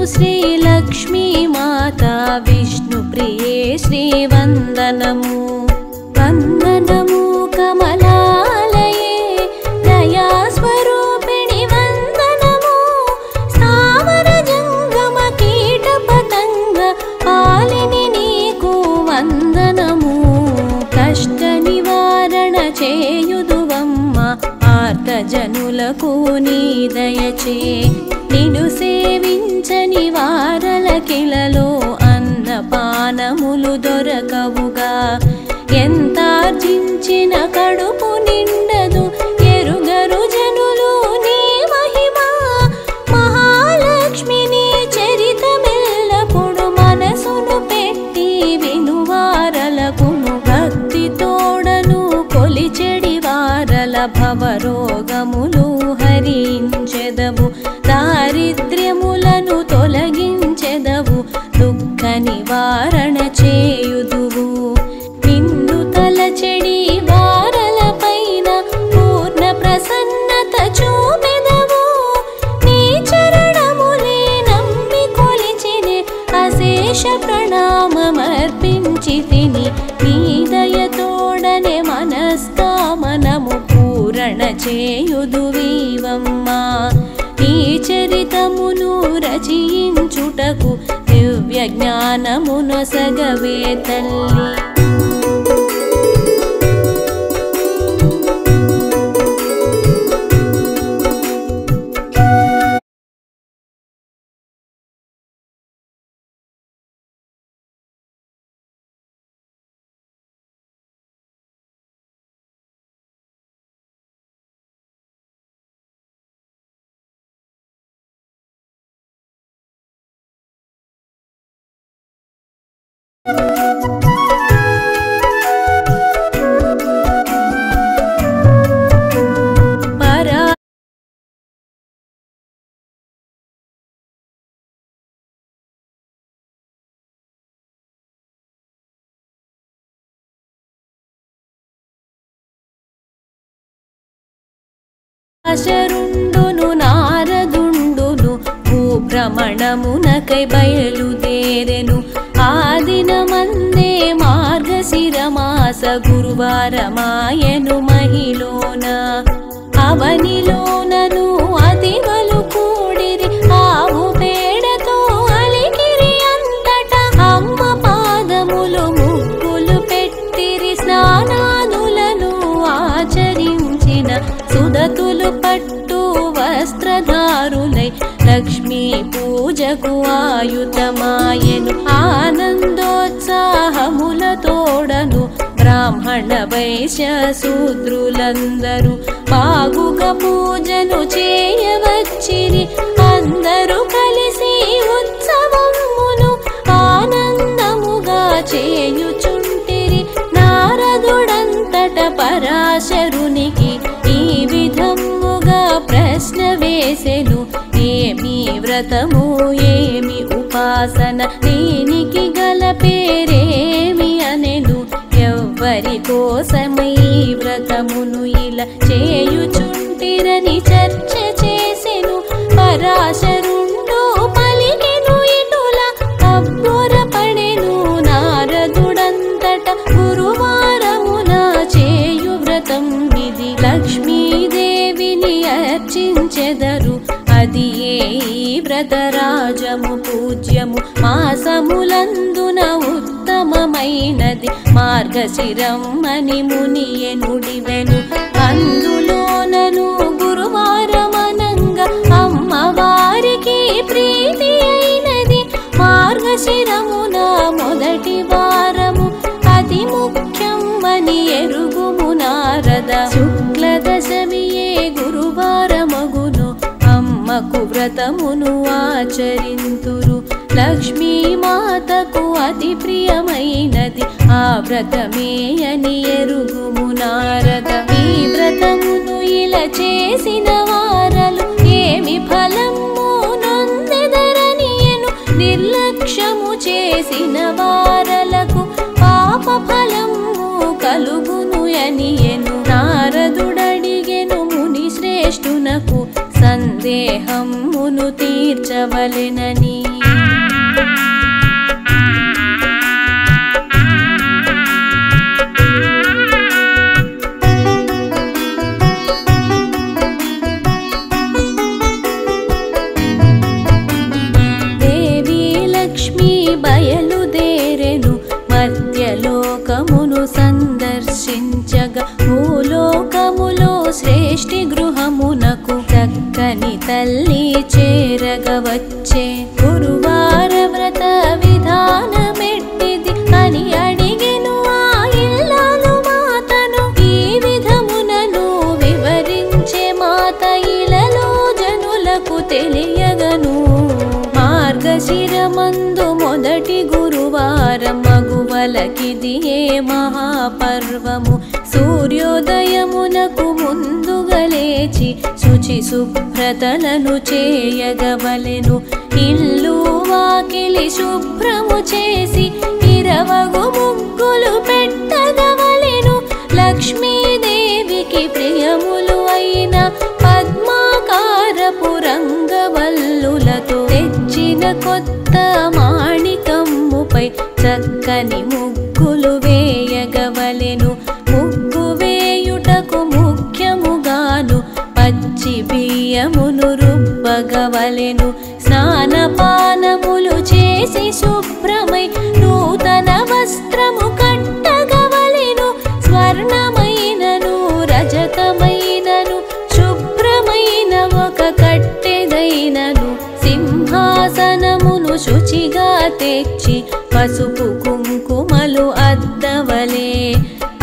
श्रीलक्ष्मी माता विष्णुप्रिये श्रीवन्दनमु वन्दनमु कमलालये दयास्वरूपिणि वन्दनमु स्थावर जंगम कीट पतंग पालिनि नीकु वन्दनमु कष्ट निवारण చేయుదువమ్మ ఆర్త జనులకు నీ దయచే నిన్ను సేవించని వారలకిలలో అన్నపానములు దొరకవుగా ఎంతార్జించిన కడుపు నిండదు ఎరుగరు జనులు నీ మహిమా మహాలక్ష్మిని చరితమెల్లప్పుడు మనసును పెట్టి వినువారలకును భక్తి తోడను కొలిచెడి వారల భవరోగములు హరించెదవు దారిద్ర్యములను తొలగించెదవు దుఃఖ నివారణ చేయుదువు నిన్ను తలచెడి వారలపైన పూర్ణ ప్రసన్నత చూపెదవు నీ చరణములే నమ్మి కొలిచినే అశేష ప్రణామమర్పించితిని నీ దయతోడనే మనస్కామనము పూరణ చేయుదువీవమ్మా నీ చరితమును రచయించుటకు దివ్య జ్ఞానమునొసగవే తల్లి శరుండును నారదుండును భూభ్రమణమునకై బయలుదేరెను ఆదినమందే మార్గశిరమాస గురువారమాయను మహిలోన అవనిలోనను అతివలు కూడిరి ఆవు పేడతో అలికిరి అంతట అమ్మ పాదములు ముగ్గులు పెట్టిరి స్నానాదులను ఆచరించిన సుదతులు పట్టు వస్త్రధారులై లక్ష్మీ పూజకు ఆయుధమాయెను ఆనందోత్సాహములతోడను బ్రాహ్మణ వైశ్య శూద్రులందరూ బాగుగా పూజను చేయవచ్చిరి అందరూ కలిసి ఉత్సవమును ఆనందముగా చేయుచుంటిరి నారదుడంతట పరాశరునికి ఈ విధముగా ప్రశ్న వేసెను ఏమి వ్రతము ఏమి ఉపాసన దీనికి గల పేరేమి అనెను ఎవ్వరి కోసమై వ్రతమును ఇలా చేయుచుంటిరని చర్చ చేసెను పరాశరుండు పలికెను ఇటుల అబ్బురపడెను నారదుడంతట గురువారమున చేయు వ్రతం ఇది లక్ష్మీదేవిని అర్చించెదరు అది ఏ వ్రతరాజము పూజ్యము మాసములందున ఉత్తమమైనది మార్గశిరం అని మునియే నుడివెను అందులోనను గురువారమనంగా అమ్మవారికి ప్రీతి అయినది మార్గశిరమున మొదటి వారము అతి ముఖ్యం అని ఎరుగుము నారద శుక్ల దశమియే గురువారమగును అమ్మకు వ్రతమును ఆచరింతురు లక్ష్మీ మాతకు అతి ప్రియమైనది ఆ వ్రతమే అని ఎరుగుము నారద ఈ వ్రతమును ఇలా చేసిన వారలు ఏమి ఫలము నొందెదరనియను నిర్లక్ష్యము చేసిన వారలకు పాప ఫలము కలుగును అనియను నారదుడడిగెను ముని శ్రేష్ఠునకు సందేహ సందేహమును తీర్చవలెనని దేవి లక్ష్మి బయలుదేరెను మధ్యలోకమును సందర్శించగా భూలోకములో శ్రేష్ఠి గృహమునకు చక్కని తల్లి చేరగవచ్చే గురువార వ్రత విధానమెట్టిది అని అడిగెను ఆ ఇల్లాలు మాతను ఈ విధమునను వివరించే మాత ఇలలో జనులకు తెలియగను మార్గశిరమందు మొదటి గురువారం మగువలకిదియే మహాపర్వము సూర్యోదయమునకు ముందుగా లేచి శుచి శుభ్రతలను చేయగవలెను ఇల్లు వాకిలి శుభ్రము చేసి 20 ముగ్గులు పెట్టగవలెను లక్ష్మీదేవికి ప్రియములు అయిన పద్మాకారపు రంగవల్లులతో తెచ్చిన కొత్త మాణికమ్ముపై చక్కని ముగ్గులు వేయగవలెను ముగ్గు వేయుటకు ముఖ్యముగాను పచ్చి బియ్యమును రుబ్బగవలెను స్నానపానములు చేసి శుభ్రమై నూతన వస్త్రము కట్టగవలెను స్వర్ణమైనను రజతమైనను శుభ్రమైన ఒక కట్టెదైనను సింహాసనమును శుచిగా తెచ్చి పసుపు కుంకుమలు అద్దవలే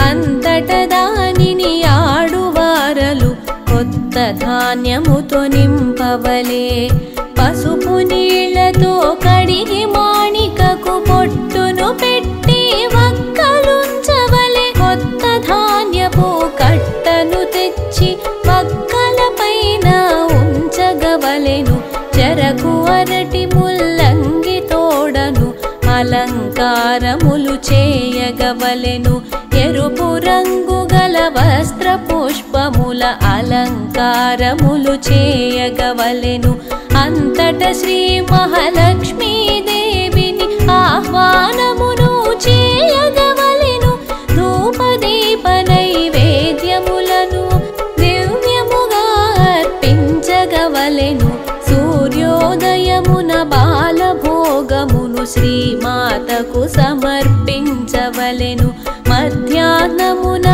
అంతట దానిని ఆడువారలు కొత్త ధాన్యముతో నింపవలే పసుపు నీళ్లతో కడిగి మాణికకు పొట్టును పెట్టి వక్కలుంచవలే కొత్త ధాన్యపు కట్టను తెచ్చి వక్కల పైన ఉంచగవలెను చెరకు అరటి ముల్లంగి తోడను అలంకారములు చేయగవలెను ఎరుపు రంగు గల వస్త్ర పుష్పముల అలంకారములు చేయగవలెను అంతట శ్రీ మహాలక్ష్మీదేవిని ఆహ్వానమును చేయగవలెను ధూపదీప నైవేద్యములను దివ్యముగా అర్పించగవలెను సూర్యోదయమున బాలభోగమును శ్రీమాతకు సమర్పించవలెను మధ్యాహ్నమున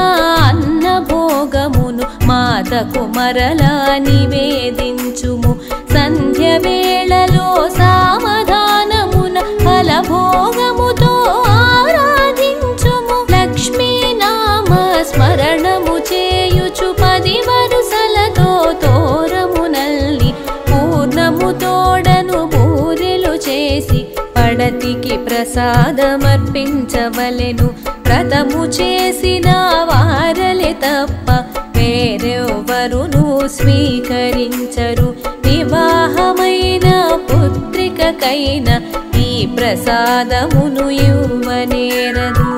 అన్నభోగమును మాతకు మరలా నివేదించుము సంధ్య వేళలో సామధానమున ఫలభోగముతో ఆరాధించుము లక్ష్మీ నామ స్మరణము చేయుచు 10 వరుసలతో తోరమునల్లి పూర్ణము తోడను బూరెలు చేసి పడతికి ప్రసాదమర్పించవలెను వ్రతము చేసిన వారలే తప్ప వేరెవరును స్వీకరించరు వివాహమైన పుత్రికకైన ఈ ప్రసాదమును ఇవ్వనేరదు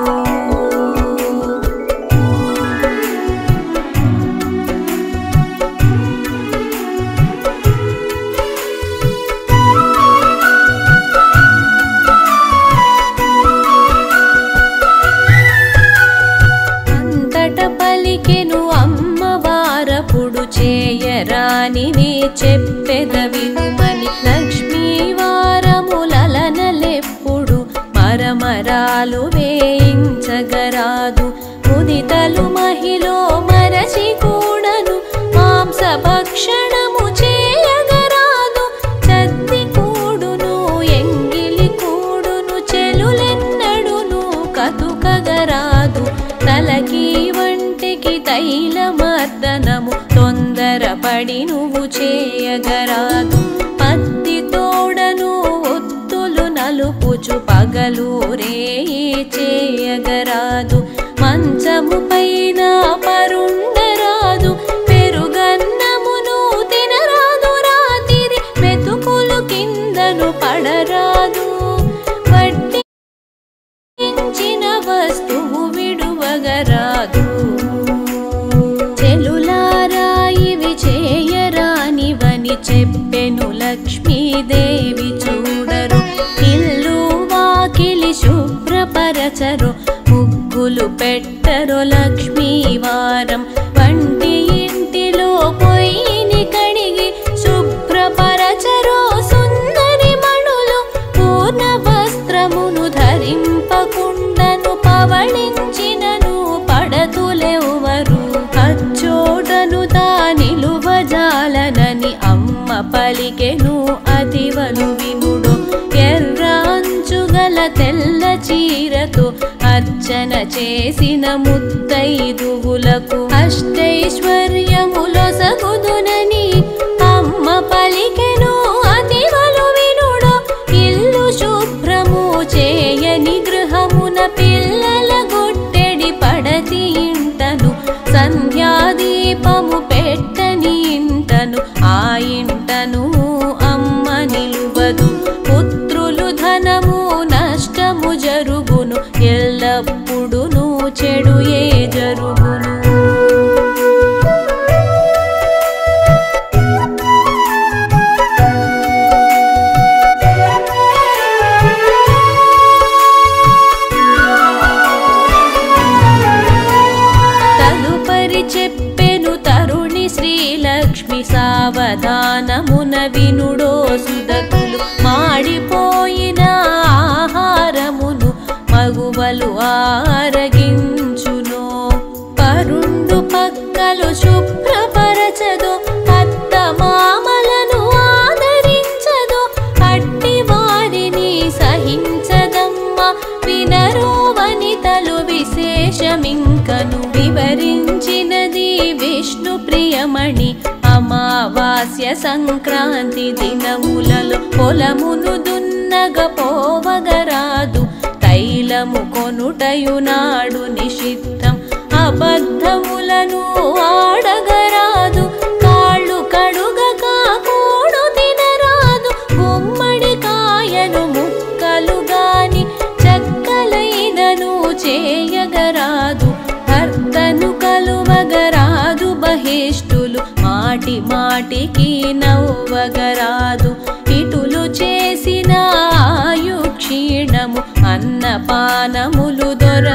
పలికెను అమ్మవారపుడు చేయరానివి చెప్పెదవినుమని లక్ష్మీవారములనలెప్పుడు మరమరాలు వేయించగరాదు ముదితలు మహిలో మరచి కూడను మాంసభక్షణము చేయగరాదు చద్ది కూడును ఎంగిలి కూడును చెలులెన్నడును కతుకగరాదు తలకి వంటికి తైలమర్దనము తొందరపడి నువ్వు చేయగరాదు పత్తి తోడను ఒత్తులు నలుపుచు పగలు రేయి చేయగరాదు మంచము పైన పరుండరాదు పెరుగన్నమును తినరాదు రాతిరి మెతుకులు కిందను పడరాదు వడ్డించిన వస్తువు విడువగరాదు చెలులారా ఇవి చేయరానివని చెప్పి ఏవి చూడరు ఇల్లు వాకిలి శుభ్రపరచరు ముగ్గులు పెట్టరు లక్ష్మీవారం వంటి ఇంటిలో పొయ్యిని కడిగి శుభ్రపరచరు సుందరి మణులు పూర్ణ వస్త్రమును ధరింపకుండను పవళించినను పడతులెవ్వరు అచ్చోటను నిలువజాలనని అమ్మ పలికెను అతివలు వినుడు ఎర్ర అంచుగల తెల్ల చీరతో అర్చన చేసిన ముత్తైదువులకు అష్టైశ్వర్యములొసగుదునని అమ్మ పలికెను అతివలు వినుడు ఇల్లు శుభ్రము చేయని గృహమున పిల్లల గుట్టెడి పడతి ఇంటను సంధ్యాదీపము పెట్టని ఇంటను ఆ ఇంటను అమ్మ నిలువదు పుత్రులు ధనము నష్టము జరుగును ఎల్లప్పుడును చెడుయే జరుగును తదుపరి చెప్పెను తరుణి శ్రీలక్ష్మి సావధానమున వినుడో సుదకులు మాడిపోయిన ఆహారమును మగువలు ఆరగించును పరుండు పక్కలు శుభ్రపరచదు అత్త మామలను ఆదరించదు అట్టి వారిని సహించదమ్మ వినరో వనితలు విశేషమింకను వివరించినది విష్ణు ప్రియమణి అమావాస్య సంక్రాంతి దినములలో పొలమును దున్నగపోవగరాదు తైలము కొనుటయునాడు నిషిద్ధం అబద్ధములను ఆడగరాదు కాళ్ళు కడుగక కూడు తినరాదు గుమ్మడి కాయను ముక్కలు గాని చక్కలైనను చేయగరాదు భర్తను కలువగరాదు బహిష్టులు మాటి మాటికి నవ్వగరాదు ఇటులు చేసిన ఆయు క్షీణము అన్నపానములు దొర